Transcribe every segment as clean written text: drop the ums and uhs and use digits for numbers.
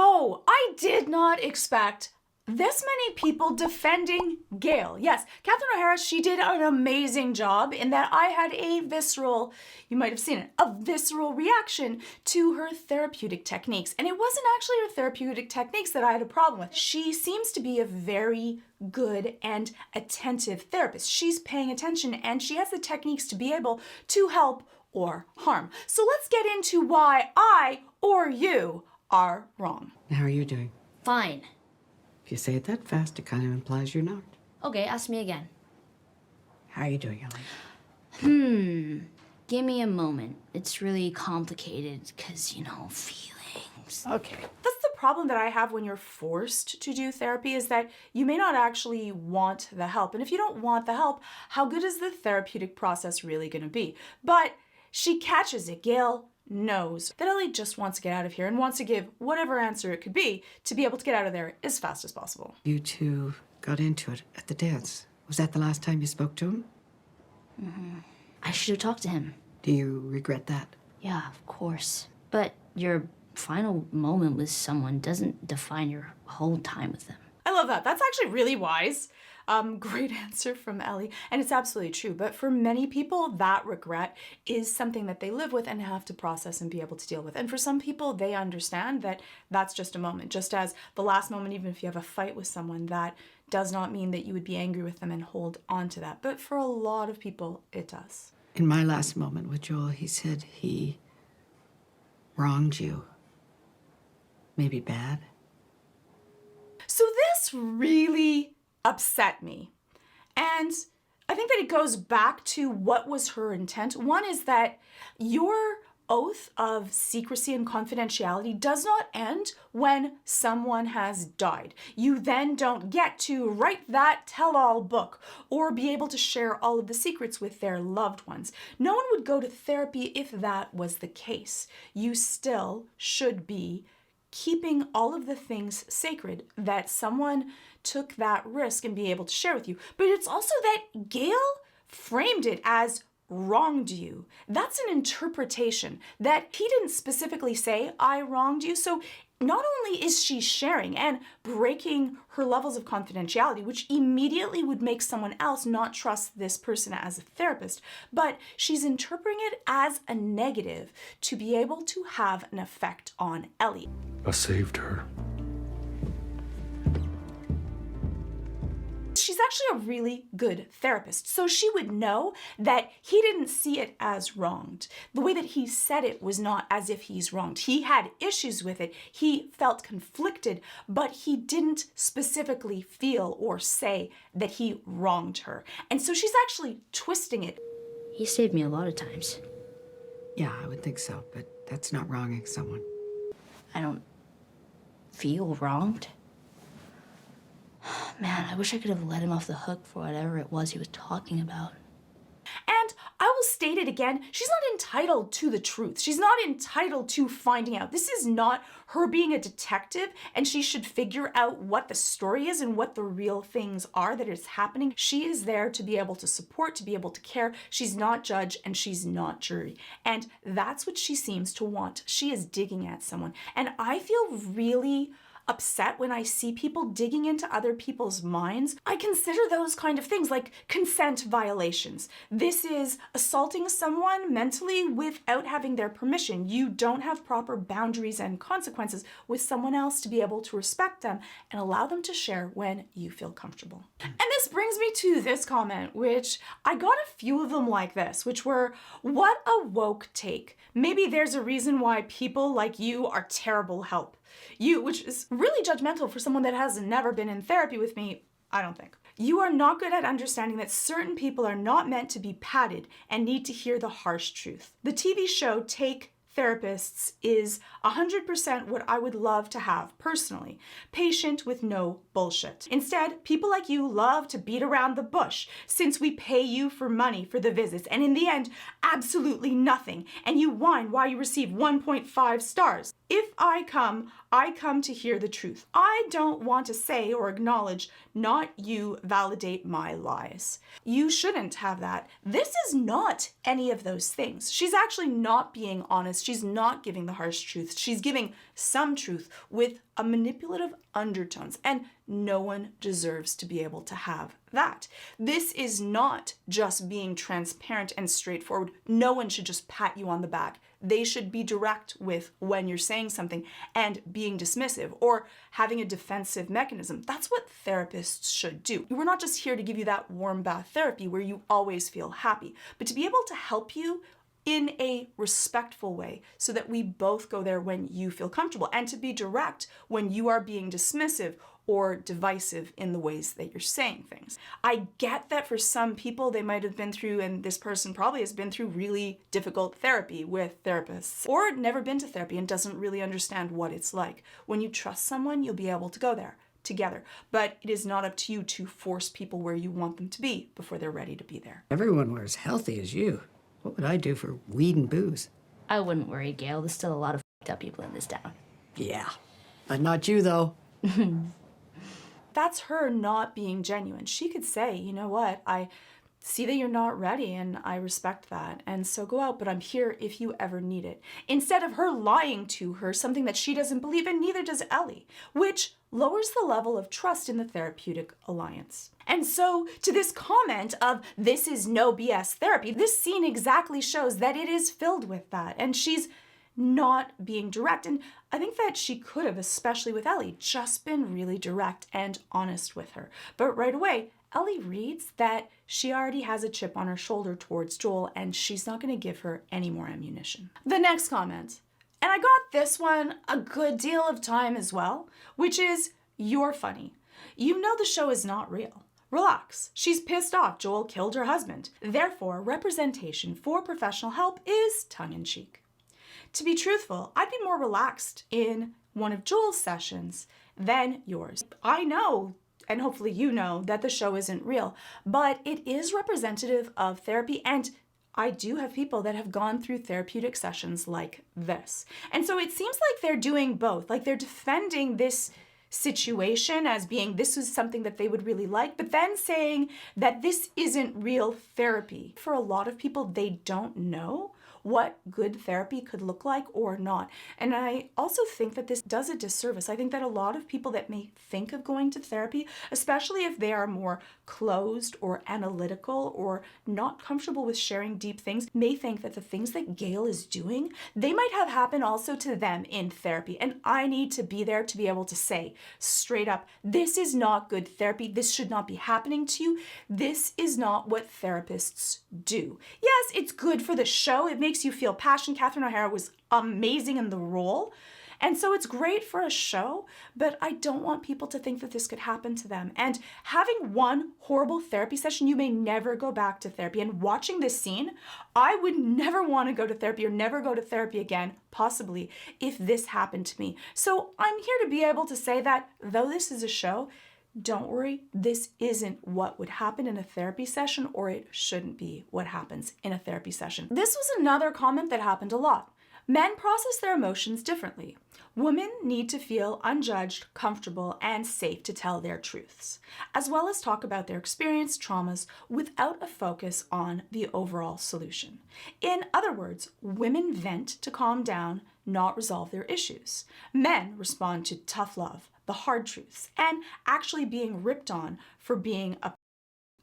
Whoa, I did not expect this many people defending Gail. Yes, Catherine O'Hara, she did an amazing job in that I had a visceral, you might have seen it, a visceral reaction to her therapeutic techniques. And it wasn't actually her therapeutic techniques that I had a problem with. She seems to be a very good and attentive therapist. She's paying attention and she has the techniques to be able to help or harm. So let's get into why I or you are wrong. How are you doing? Fine. If you say it that fast, it kind of implies you're not. Okay, ask me again. How are you doing, Ellie? Give me a moment. It's really complicated because, you know, feelings. Okay. That's the problem that I have when you're forced to do therapy, is that you may not actually want the help. And if you don't want the help, how good is the therapeutic process really going to be? But she catches it. Gail knows that Ellie just wants to get out of here and wants to give whatever answer it could be to be able to get out of there as fast as possible. You two got into it at the dance. Was that the last time you spoke to him? I should have talked to him. Do you regret that? Yeah, of course. But your final moment with someone doesn't define your whole time with them. I love that. That's actually really wise. Great answer from Ellie. And it's absolutely true. But for many people, that regret is something that they live with and have to process and be able to deal with. And for some people, they understand that that's just a moment. Just as the last moment, even if you have a fight with someone, that does not mean that you would be angry with them and hold on to that. But for a lot of people, it does. In my last moment with Joel, he said he wronged you. Maybe bad. So this really upset me. And I think that it goes back to what was her intent. One is that your oath of secrecy and confidentiality does not end when someone has died. You then don't get to write that tell-all book or be able to share all of the secrets with their loved ones. No one would go to therapy if that was the case. You still should be keeping all of the things sacred that someone took that risk and be able to share with you. But it's also that Gail framed it as wronged you. That's an interpretation that he didn't specifically say, I wronged you. So not only is she sharing and breaking her levels of confidentiality, which immediately would make someone else not trust this person as a therapist, but she's interpreting it as a negative to be able to have an effect on Ellie. I saved her. She's actually a really good therapist, so she would know that he didn't see it as wronged. The way that he said it was not as if he's wronged. He had issues with it. He felt conflicted, but he didn't specifically feel or say that he wronged her. And so she's actually twisting it. He saved me a lot of times. Yeah, I would think so, but that's not wronging someone. I don't feel wronged. Man, I wish I could have let him off the hook for whatever it was he was talking about. And I will state it again, she's not entitled to the truth. She's not entitled to finding out. This is not her being a detective, and she should figure out what the story is and what the real things are that is happening. She is there to be able to support, to be able to care. She's not judge and she's not jury. And that's what she seems to want. She is digging at someone. And I feel really upset when I see people digging into other people's minds. I consider those kind of things like consent violations. This is assaulting someone mentally without having their permission. You don't have proper boundaries and consequences with someone else to be able to respect them and allow them to share when you feel comfortable. And this brings me to this comment, which I got a few of them like this, which were, what a woke take. Maybe there's a reason why people like you are terrible help. You, which is really judgmental for someone that has never been in therapy with me, I don't think. You are not good at understanding that certain people are not meant to be patted and need to hear the harsh truth. The TV show Take Therapists is 100% what I would love to have personally. Patient with no bullshit. Instead, people like you love to beat around the bush since we pay you for money for the visits and in the end, absolutely nothing. And you whine why you receive 1.5 stars. If I come to hear the truth. I don't want to say or acknowledge, not you validate my lies. You shouldn't have that. This is not any of those things. She's actually not being honest. She's not giving the harsh truth. She's giving some truth with a manipulative undertones, and no one deserves to be able to have that. This is not just being transparent and straightforward. No one should just pat you on the back. They should be direct with when you're saying something and being dismissive or having a defensive mechanism. That's what therapists should do. We're not just here to give you that warm bath therapy where you always feel happy, but to be able to help you in a respectful way so that we both go there when you feel comfortable, and to be direct when you are being dismissive or divisive in the ways that you're saying things. I get that for some people they might have been through, and this person probably has been through really difficult therapy with therapists, or never been to therapy and doesn't really understand what it's like. When you trust someone, you'll be able to go there together. But it is not up to you to force people where you want them to be before they're ready to be there. Everyone were as healthy as you. What would I do for weed and booze? I wouldn't worry, Gail. There's still a lot of f***ed up people in this town. Yeah, but not you, though. That's her not being genuine. She could say, you know what, I see that you're not ready and I respect that. And so go out, but I'm here if you ever need it. Instead of her lying to her something that she doesn't believe in, neither does Ellie, which lowers the level of trust in the therapeutic alliance. And so to this comment of this is no BS therapy, this scene exactly shows that it is filled with that. And she's not being direct. And I think that she could have, especially with Ellie, just been really direct and honest with her. But right away, Ellie reads that she already has a chip on her shoulder towards Joel, and she's not going to give her any more ammunition. The next comment, and I got this one a good deal of time as well, which is, you're funny. You know the show is not real. Relax. She's pissed off Joel killed her husband. Therefore, representation for professional help is tongue-in-cheek. To be truthful, I'd be more relaxed in one of Joel's sessions than yours. I know, and hopefully you know, that the show isn't real, but it is representative of therapy, and I do have people that have gone through therapeutic sessions like this. And so it seems like they're doing both, like they're defending this situation as being this is something that they would really like, but then saying that this isn't real therapy. For a lot of people, they don't know what good therapy could look like or not. And I also think that this does a disservice. I think that a lot of people that may think of going to therapy, especially if they are more closed or analytical or not comfortable with sharing deep things, may think that the things that Gail is doing, they might have happened also to them in therapy. And I need to be there to be able to say straight up, this is not good therapy. This should not be happening to you. This is not what therapists do. Yes, it's good for the show. It makes you feel passion. Catherine O'Hara was amazing in the role. And so it's great for a show, but I don't want people to think that this could happen to them. And having one horrible therapy session, you may never go back to therapy. And watching this scene, I would never want to go to therapy or never go to therapy again, possibly, if this happened to me. So I'm here to be able to say that though this is a show, don't worry, this isn't what would happen in a therapy session, or it shouldn't be what happens in a therapy session. This was another comment that happened a lot. Men process their emotions differently. Women need to feel unjudged, comfortable, and safe to tell their truths, as well as talk about their experience, traumas, without a focus on the overall solution. In other words, women vent to calm down, not resolve their issues. Men respond to tough love, the hard truths, and actually being ripped on for being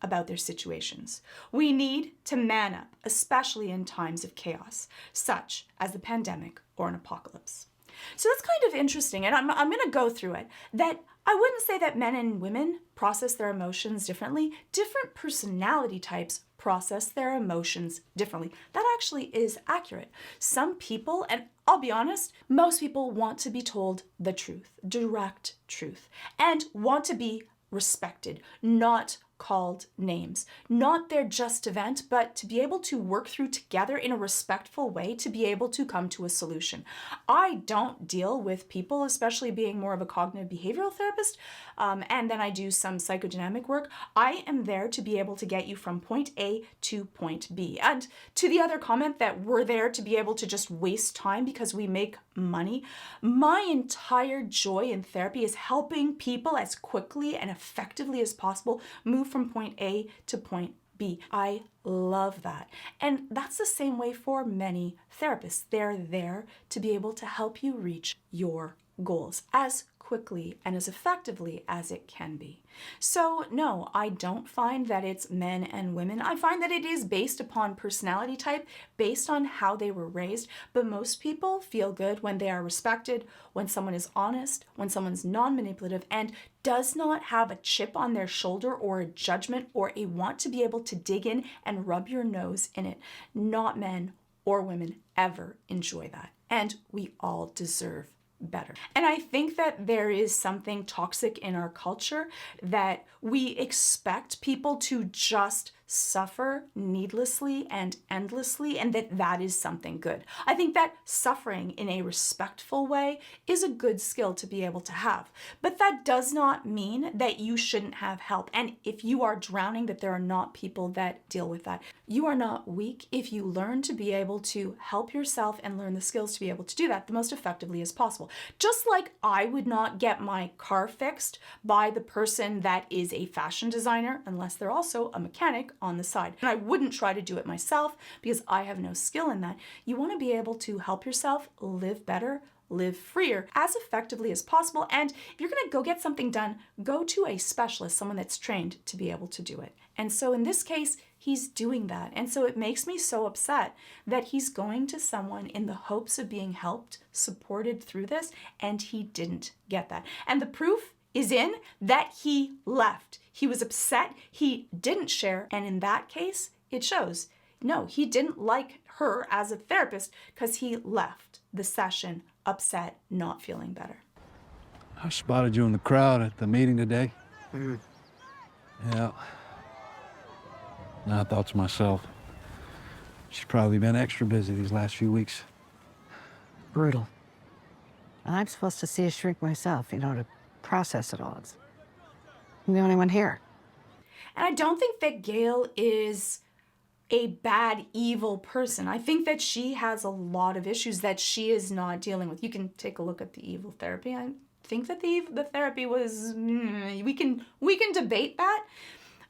about their situations. We need to man up, especially in times of chaos, such as the pandemic or an apocalypse. So that's kind of interesting, and I'm going to go through it, that I wouldn't say that men and women process their emotions differently. Different personality types process their emotions differently. That actually is accurate. Some people, and I'll be honest, most people want to be told the truth, direct truth, and want to be respected, not called names. Not their just event, but to be able to work through together in a respectful way to be able to come to a solution. I don't deal with people, especially being more of a cognitive behavioral therapist, and then I do some psychodynamic work. I am there to be able to get you from point A to point B. And to the other comment that we're there to be able to just waste time because we make money, my entire joy in therapy is helping people as quickly and effectively as possible move from point A to point B. I love that. And that's the same way for many therapists. They're there to be able to help you reach your goals as quickly and as effectively as it can be. So no, I don't find that it's men and women. I find that it is based upon personality type, based on how they were raised, but most people feel good when they are respected, when someone is honest, when someone's non-manipulative and does not have a chip on their shoulder or a judgment or a want to be able to dig in and rub your nose in it. Not men or women ever enjoy that. And we all deserve better. And I think that there is something toxic in our culture that we expect people to just suffer needlessly and endlessly, and that is something good. I think that suffering in a respectful way is a good skill to be able to have. But that does not mean that you shouldn't have help. And if you are drowning, that there are not people that deal with that. You are not weak if you learn to be able to help yourself and learn the skills to be able to do that the most effectively as possible. Just like I would not get my car fixed by the person that is a fashion designer unless they're also a mechanic on the side. And I wouldn't try to do it myself because I have no skill in that. You want to be able to help yourself live better, live freer as effectively as possible. And if you're going to go get something done, go to a specialist, someone that's trained to be able to do it. And so in this case, he's doing that. And so it makes me so upset that he's going to someone in the hopes of being helped, supported through this, and he didn't get that. And the proof is in that he left. He was upset, he didn't share, and in that case, it shows. No, he didn't like her as a therapist because he left the session upset, not feeling better. I spotted you in the crowd at the meeting today. Yeah. And I thought to myself, she's probably been extra busy these last few weeks. Brutal. And I'm supposed to see a shrink myself, to process it all. I'm the only one here. And I don't think that Gail is a bad, evil person. I think that she has a lot of issues that she is not dealing with. You can take a look at the evil therapy. I think that the therapy was, we can debate that,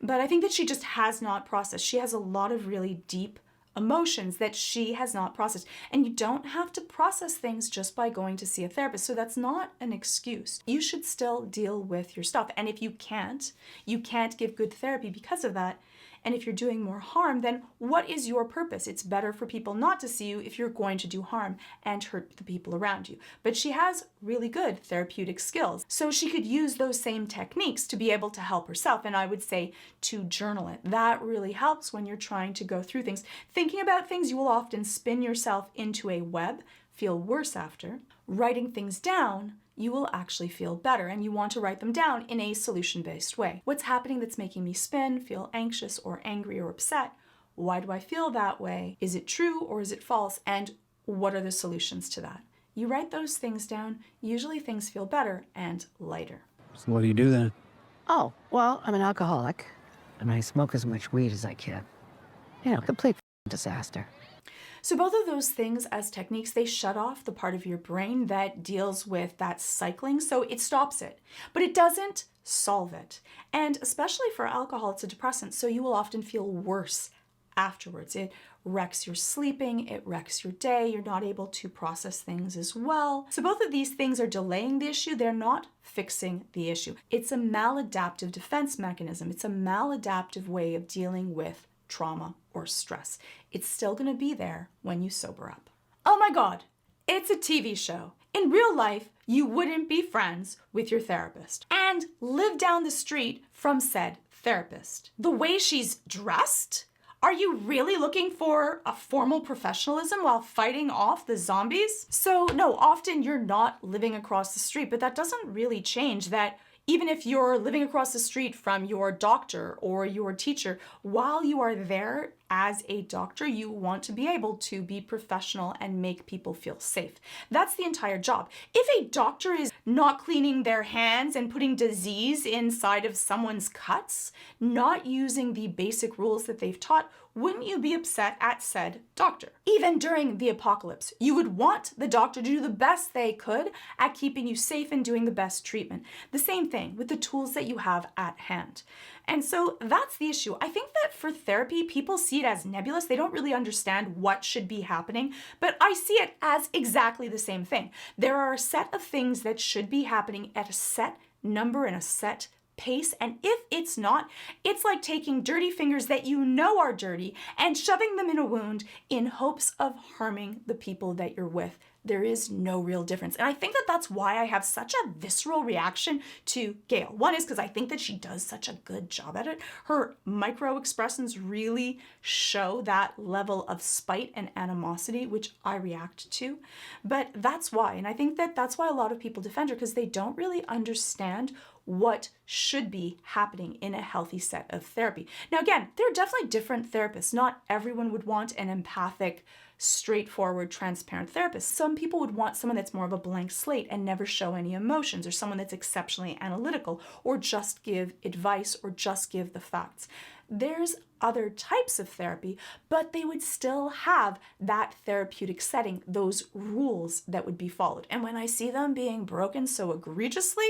but I think that she just has not processed. She has a lot of really deep emotions that she has not processed. And you don't have to process things just by going to see a therapist. So that's not an excuse. You should still deal with your stuff. And if you can't give good therapy because of that. And if you're doing more harm, then what is your purpose? It's better for people not to see you if you're going to do harm and hurt the people around you. But she has really good therapeutic skills. So she could use those same techniques to be able to help herself. And I would say to journal it. That really helps when you're trying to go through things. Thinking about things, you will often spin yourself into a web, feel worse after. Writing things down, you will actually feel better, and you want to write them down in a solution-based way. What's happening that's making me spin, feel anxious or angry or upset? Why do I feel that way? Is it true or is it false? And what are the solutions to that? You write those things down, usually things feel better and lighter. So what do you do then? Oh, well, I'm an alcoholic, and I smoke as much weed as I can. Complete disaster. So both of those things as techniques, they shut off the part of your brain that deals with that cycling. So it stops it, but it doesn't solve it. And especially for alcohol, it's a depressant. So you will often feel worse afterwards. It wrecks your sleeping, it wrecks your day. You're not able to process things as well. So both of these things are delaying the issue. They're not fixing the issue. It's a maladaptive defense mechanism. It's a maladaptive way of dealing with trauma or stress. It's still going to be there when you sober up. Oh my God, it's a TV show. In real life, you wouldn't be friends with your therapist and live down the street from said therapist. The way she's dressed? Are you really looking for a formal professionalism while fighting off the zombies? So no, often you're not living across the street, but that doesn't really change that Even if you're living across the street from your doctor or your teacher, while you are there as a doctor, you want to be able to be professional and make people feel safe. That's the entire job. If a doctor is not cleaning their hands and putting disease inside of someone's cuts, not using the basic rules that they've taught, wouldn't you be upset at said doctor? Even during the apocalypse, you would want the doctor to do the best they could at keeping you safe and doing the best treatment. The same thing with the tools that you have at hand. And so that's the issue. I think that for therapy, people see it as nebulous. They don't really understand what should be happening, but I see it as exactly the same thing. There are a set of things that should be happening at a set number and a set pace, and if it's not, it's like taking dirty fingers that you know are dirty and shoving them in a wound in hopes of harming the people that you're with. There is no real difference. And I think that that's why I have such a visceral reaction to Gail. One is because I think that she does such a good job at it. Her micro expressions really show that level of spite and animosity, which I react to. But that's why. And I think that that's why a lot of people defend her, because they don't really understand what should be happening in a healthy set of therapy. Now, again, there are definitely different therapists. Not everyone would want an empathic, straightforward, transparent therapist. Some people would want someone that's more of a blank slate and never show any emotions, or someone that's exceptionally analytical, or just give advice, or just give the facts. There's other types of therapy, but they would still have that therapeutic setting, those rules that would be followed. And when I see them being broken so egregiously,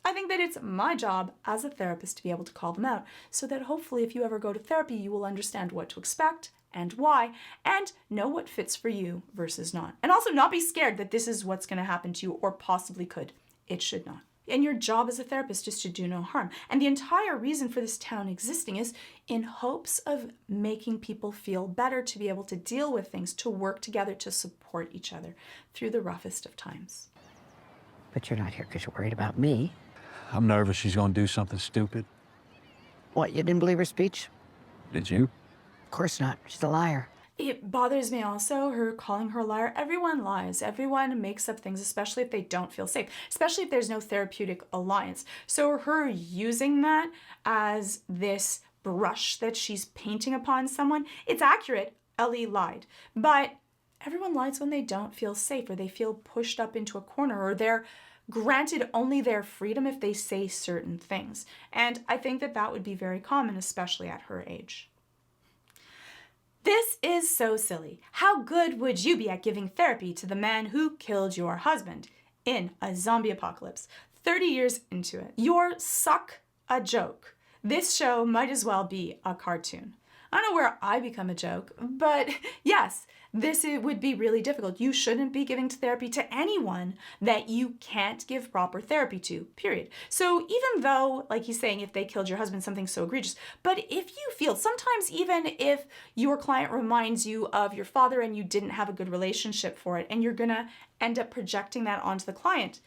I think that it's my job as a therapist to be able to call them out, so that hopefully if you ever go to therapy, you will understand what to expect and why, and know what fits for you versus not. And also not be scared that this is what's going to happen to you or possibly could. It should not. And your job as a therapist is to do no harm. And the entire reason for this town existing is in hopes of making people feel better, to be able to deal with things, to work together, to support each other through the roughest of times. But you're not here because you're worried about me. I'm nervous she's gonna do something stupid. What, you didn't believe her speech? Did you? Of course not. She's a liar. It bothers me also, her calling her a liar. Everyone lies. Everyone makes up things, especially if they don't feel safe, especially if there's no therapeutic alliance. So her using that as this brush that she's painting upon someone, it's accurate. Ellie lied. But everyone lies when they don't feel safe, or they feel pushed up into a corner, or they're granted only their freedom if they say certain things. And I think that that would be very common, especially at her age. This is so silly. How good would you be at giving therapy to the man who killed your husband in a zombie apocalypse? 30 years into it. You're suck a joke. This show might as well be a cartoon. I don't know where I become a joke, but yes, it would be really difficult. You shouldn't be giving therapy to anyone that you can't give proper therapy to, period. So even though, like he's saying, if they killed your husband, something so egregious, but if you feel, sometimes even if your client reminds you of your father and you didn't have a good relationship for it, and you're gonna end up projecting that onto the client,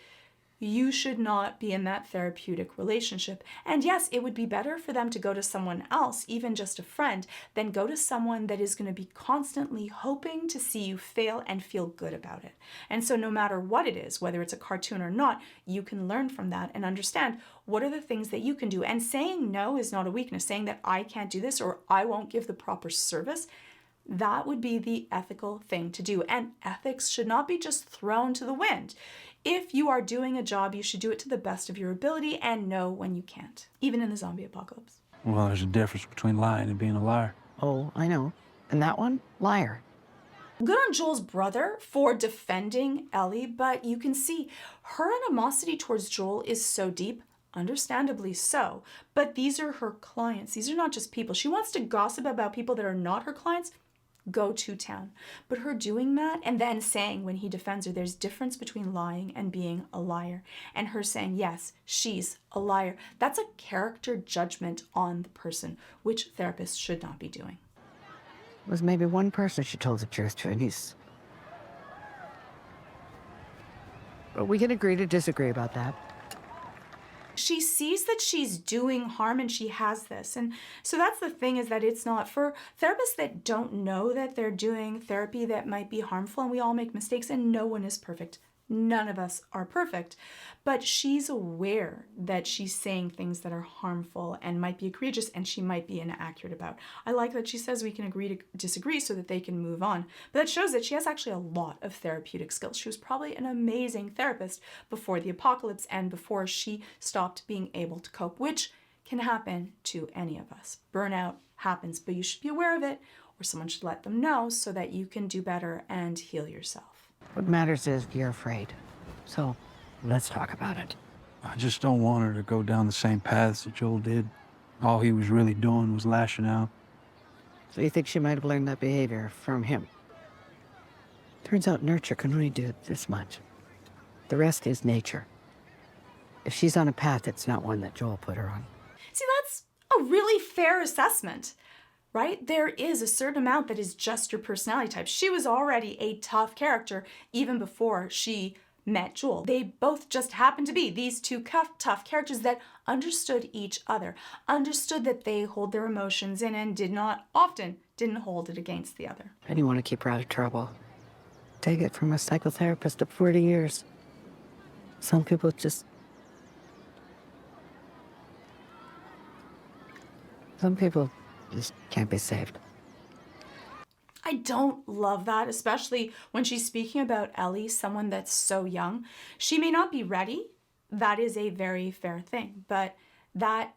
you should not be in that therapeutic relationship. And yes, it would be better for them to go to someone else, even just a friend, than go to someone that is going to be constantly hoping to see you fail and feel good about it. And so no matter what it is, whether it's a cartoon or not, you can learn from that and understand what are the things that you can do. And saying no is not a weakness. Saying that I can't do this or I won't give the proper service, that would be the ethical thing to do. And ethics should not be just thrown to the wind. If you are doing a job, you should do it to the best of your ability and know when you can't, even in the zombie apocalypse. Well, there's a difference between lying and being a liar. Oh, I know. And that one? Liar. Good on Joel's brother for defending Ellie, but you can see her animosity towards Joel is so deep, understandably so. But these are her clients. These are not just people. She wants to gossip about people that are not her clients. Go to town. But her doing that and then saying when he defends her, there's difference between lying and being a liar. And her saying, yes, she's a liar. That's a character judgment on the person, which therapists should not be doing. It was maybe one person she told the truth to, and he's... But we can agree to disagree about that. She sees that she's doing harm and she has this. And so that's the thing, is that it's not for therapists that don't know that they're doing therapy that might be harmful, and we all make mistakes and no one is perfect. None of us are perfect, but she's aware that she's saying things that are harmful and might be egregious and she might be inaccurate about. I like that she says we can agree to disagree so that they can move on. But that shows that she has actually a lot of therapeutic skills. She was probably an amazing therapist before the apocalypse and before she stopped being able to cope, which can happen to any of us. Burnout happens, but you should be aware of it, or someone should let them know so that you can do better and heal yourself. What matters is you're afraid. So let's talk about it. I just don't want her to go down the same paths that Joel did. All he was really doing was lashing out. So you think she might have learned that behavior from him? Turns out nurture can only do this much. The rest is nature. If she's on a path, it's not one that Joel put her on. See, that's a really fair assessment, right? There is a certain amount that is just your personality type. She was already a tough character even before she met Joel. They both just happened to be these two tough characters that understood each other, understood that they hold their emotions in and didn't hold it against the other. And you want to keep her out of trouble. Take it from a psychotherapist of 40 years. Some people just can't be saved. I don't love that, especially when she's speaking about Ellie, someone that's so young. She may not be ready. That is a very fair thing. But that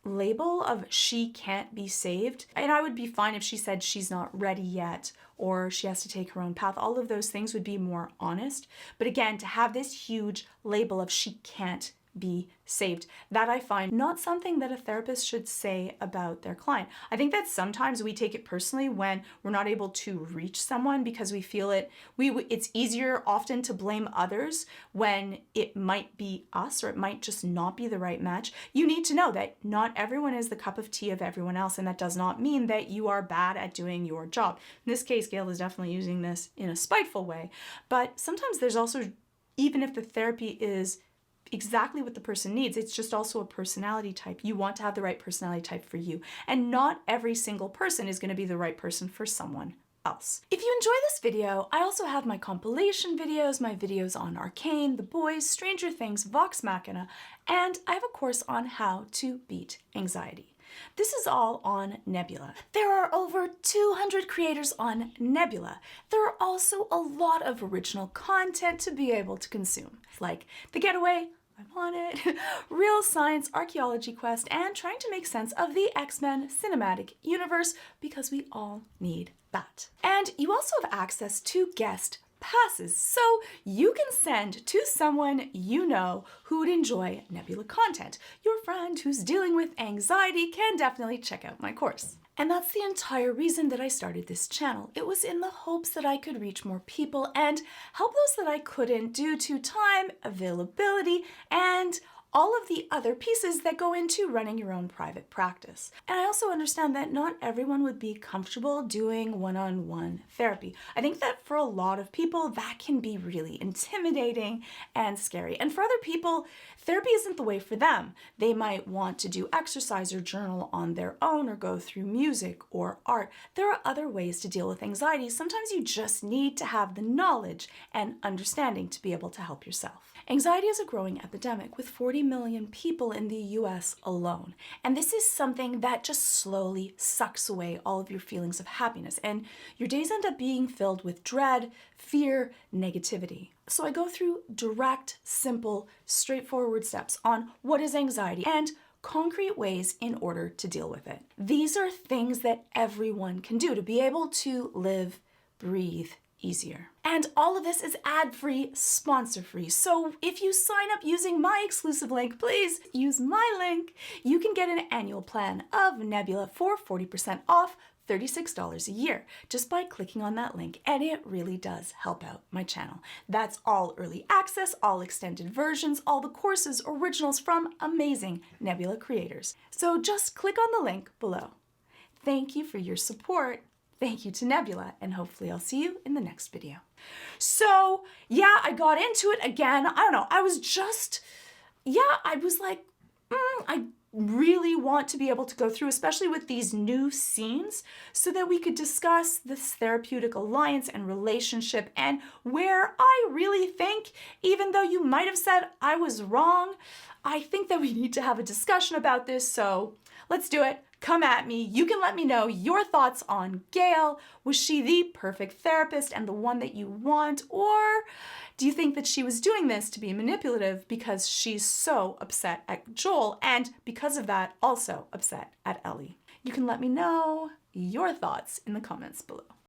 label of she can't be saved, and I would be fine if she said she's not ready yet or she has to take her own path. All of those things would be more honest. But again, to have this huge label of she can't be saved, that I find not something that a therapist should say about their client. I think that sometimes we take it personally when we're not able to reach someone because we feel it's easier often to blame others when it might be us or it might just not be the right match. You need to know that not everyone is the cup of tea of everyone else, and that does not mean that you are bad at doing your job. In this case, Gail is definitely using this in a spiteful way, but sometimes there's also, even if the therapy is exactly what the person needs, it's just also a personality type. You want to have the right personality type for you. And not every single person is going to be the right person for someone else. If you enjoy this video, I also have my compilation videos, my videos on Arcane, The Boys, Stranger Things, Vox Machina, and I have a course on how to beat anxiety. This is all on Nebula. There are over 200 creators on Nebula. There are also a lot of original content to be able to consume, like The Getaway, I'm on it, Real Science Archaeology Quest, and trying to make sense of the X-Men cinematic universe, because we all need that. And you also have access to guest passes, so you can send to someone you know who would enjoy Nebula content. Your friend who's dealing with anxiety can definitely check out my course. And that's the entire reason that I started this channel. It was in the hopes that I could reach more people and help those that I couldn't due to time, availability, and all of the other pieces that go into running your own private practice. And I also understand that not everyone would be comfortable doing one-on-one therapy. I think that for a lot of people, that can be really intimidating and scary. And for other people, therapy isn't the way for them. They might want to do exercise or journal on their own or go through music or art. There are other ways to deal with anxiety. Sometimes you just need to have the knowledge and understanding to be able to help yourself. Anxiety is a growing epidemic with 40 million people in the US alone. And this is something that just slowly sucks away all of your feelings of happiness. And your days end up being filled with dread, fear, negativity. So I go through direct, simple, straightforward steps on what is anxiety and concrete ways in order to deal with it. These are things that everyone can do to be able to live, breathe easier. And all of this is ad-free, sponsor-free. So if you sign up using my exclusive link, please use my link. You can get an annual plan of Nebula for 40% off, $36 a year, just by clicking on that link, and it really does help out my channel. That's all early access, all extended versions, all the courses, originals from amazing Nebula creators. So just click on the link below. Thank you for your support. Thank you to Nebula, and hopefully I'll see you in the next video. So yeah, I got into it again. I don't know, I was like, I really want to be able to go through, especially with these new scenes, so that we could discuss this therapeutic alliance and relationship, and where I really think, even though you might have said I was wrong, I think that we need to have a discussion about this. So let's do it. Come at me. You can let me know your thoughts on Gail. Was she the perfect therapist and the one that you want? Or do you think that she was doing this to be manipulative because she's so upset at Joel and because of that also upset at Ellie? You can let me know your thoughts in the comments below.